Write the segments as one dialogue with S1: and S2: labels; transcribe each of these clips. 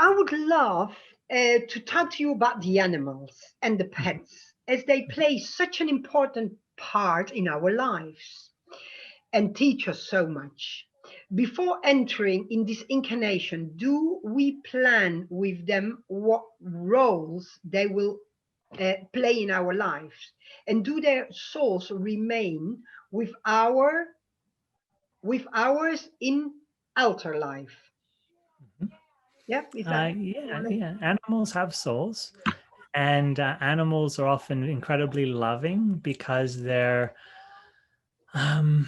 S1: I would love to talk to you about the animals and the pets, as they play such an important part in our lives and teach us so much. Before entering in this incarnation, do we plan with them what roles they will play in our lives? And do their souls remain with ours in outer life?
S2: Mhm.
S1: Yeah, is that
S2: Yeah, yeah. Animals have souls, and animals are often incredibly loving because they're um,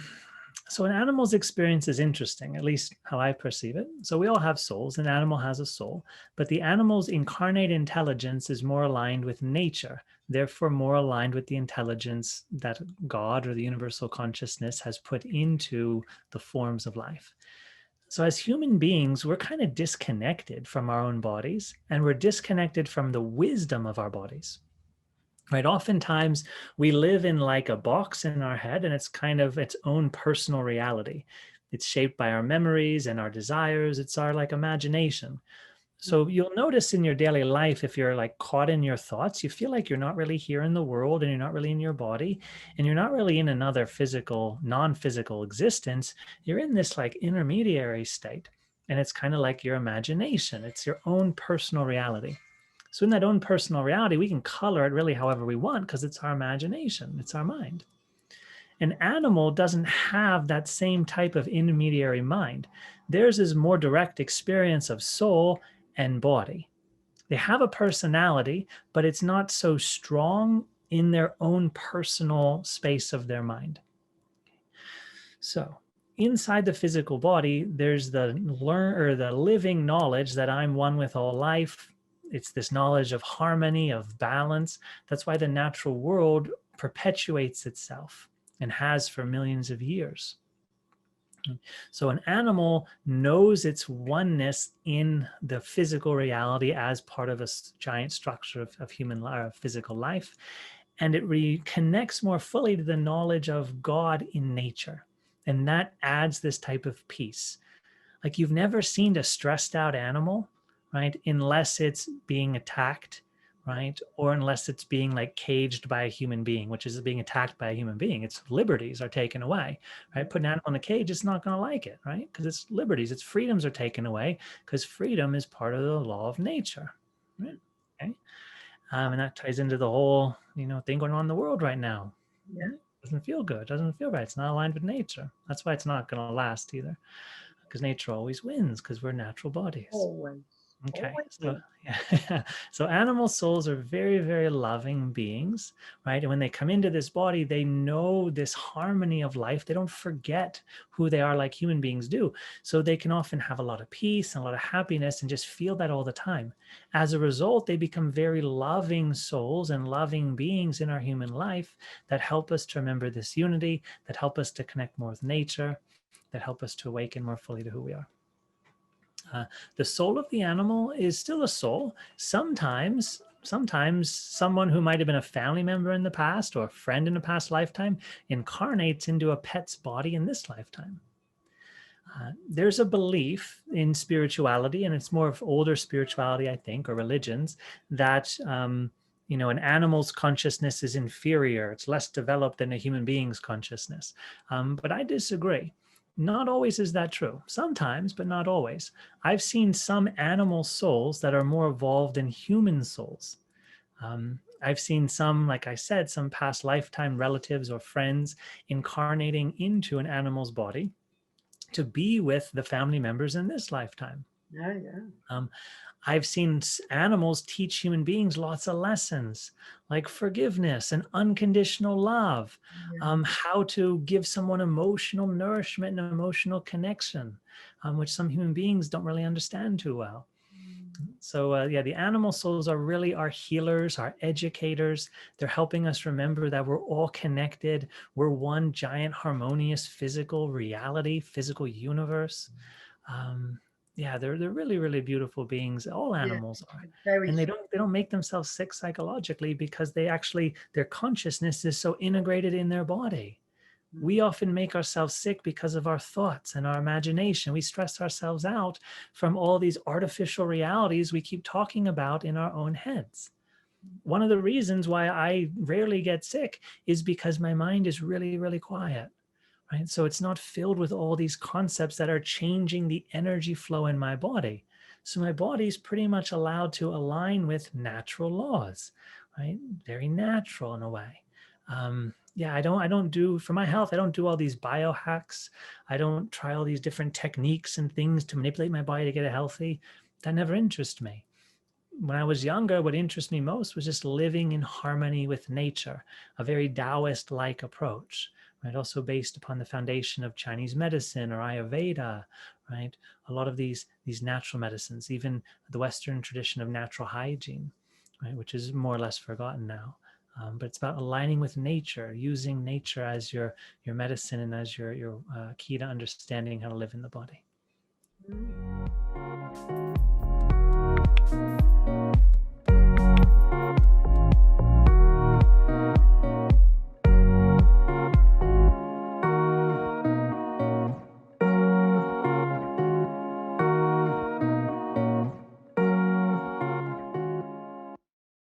S2: so an animal's experience is interesting, at least how I perceive it. So we all have souls. An animal has a soul, but the animal's incarnate intelligence is more aligned with nature, therefore more aligned with the intelligence that God or the universal consciousness has put into the forms of life. So as human beings, we're kind of disconnected from our own bodies, and we're disconnected from the wisdom of our bodies. Right? Oftentimes we live in like a box in our head, and it's kind of its own personal reality. It's shaped by our memories and our desires. It's our like imagination. So you'll notice in your daily life, if you're like caught in your thoughts, you feel like you're not really here in the world, and you're not really in your body, and you're not really in another physical, non-physical existence. You're in this like intermediary state. And it's kind of like your imagination. It's your own personal reality. So in that own personal reality, we can color it really however we want because it's our imagination, it's our mind. An animal doesn't have that same type of intermediary mind. Theirs is more direct experience of soul and body. They have a personality, but it's not so strong in their own personal space of their mind. So inside the physical body, there's the living knowledge that I'm one with all life. It's this knowledge of harmony, of balance. That's why the natural world perpetuates itself and has for millions of years. So an animal knows its oneness in the physical reality as part of a giant structure of human physical life, and it reconnects more fully to the knowledge of God in nature. And that adds this type of peace. Like you've never seen a stressed out animal, right? Unless it's being attacked, right? Or unless it's being like caged by a human being, which is being attacked by a human being. Its liberties are taken away, right? Put an animal in a cage, it's not going to like it, right? Because its liberties, its freedoms are taken away because freedom is part of the law of nature, right? Okay. And that ties into the whole, thing going on in the world right now.
S1: yeah,
S2: Doesn't feel good. Doesn't feel right. It's not aligned with nature. That's why it's not going to last either, because nature always wins because we're natural bodies.
S1: always,
S2: Okay,
S1: always
S2: so
S1: win.
S2: yeah, so animal souls are very, very loving beings, right? And when they come into this body, they know this harmony of life. They don't forget who they are like human beings do. So they can often have a lot of peace and a lot of happiness and just feel that all the time. As a result, they become very loving souls and loving beings in our human life that help us to remember this unity, that help us to connect more with nature, that help us to awaken more fully to who we are. Uh, the soul of the animal is still a soul. Sometimes someone who might have been a family member in the past or a friend in a past lifetime incarnates into a pet's body in this lifetime. There's a belief in spirituality, and it's more of older spirituality, I think, or religions, that an animal's consciousness is inferior. It's less developed than a human being's consciousness. But I disagree. Not always is that true. Sometimes, but not always. I've seen some animal souls that are more evolved than human souls. I've seen some, like I said, some past lifetime relatives or friends incarnating into an animal's body to be with the family members in this lifetime.
S1: Yeah, yeah.
S2: Um, I've seen animals teach human beings lots of lessons like forgiveness and unconditional love,
S1: Yeah.
S2: how to give someone emotional nourishment and emotional connection, which some human beings don't really understand too well. So yeah, the animal souls are really our healers, our educators. They're helping us remember that we're all connected. We're one giant harmonious physical reality, physical universe. Um, yeah, they're really, really beautiful beings. All
S1: Yeah,
S2: animals are.
S1: very
S2: And they don't make themselves sick psychologically because their consciousness is so integrated in their body. We often make ourselves sick because of our thoughts and our imagination. We stress ourselves out from all these artificial realities we keep talking about in our own heads. One of the reasons why I rarely get sick is because my mind is really, really quiet, right? So it's not filled with all these concepts that are changing the energy flow in my body. So my body's pretty much allowed to align with natural laws, right? Very natural in a way. Yeah, I don't do, for my health, I don't do all these biohacks. I don't try all these different techniques and things to manipulate my body to get it healthy. That never interests me. When I was younger, what interested me most was just living in harmony with nature, a very Taoist-like approach, right? Also based upon the foundation of Chinese medicine or Ayurveda, right? A lot of these natural medicines, even the Western tradition of natural hygiene, right? Which is more or less forgotten now. But it's about aligning with nature, using nature as your medicine and as your key to understanding how to live in the body.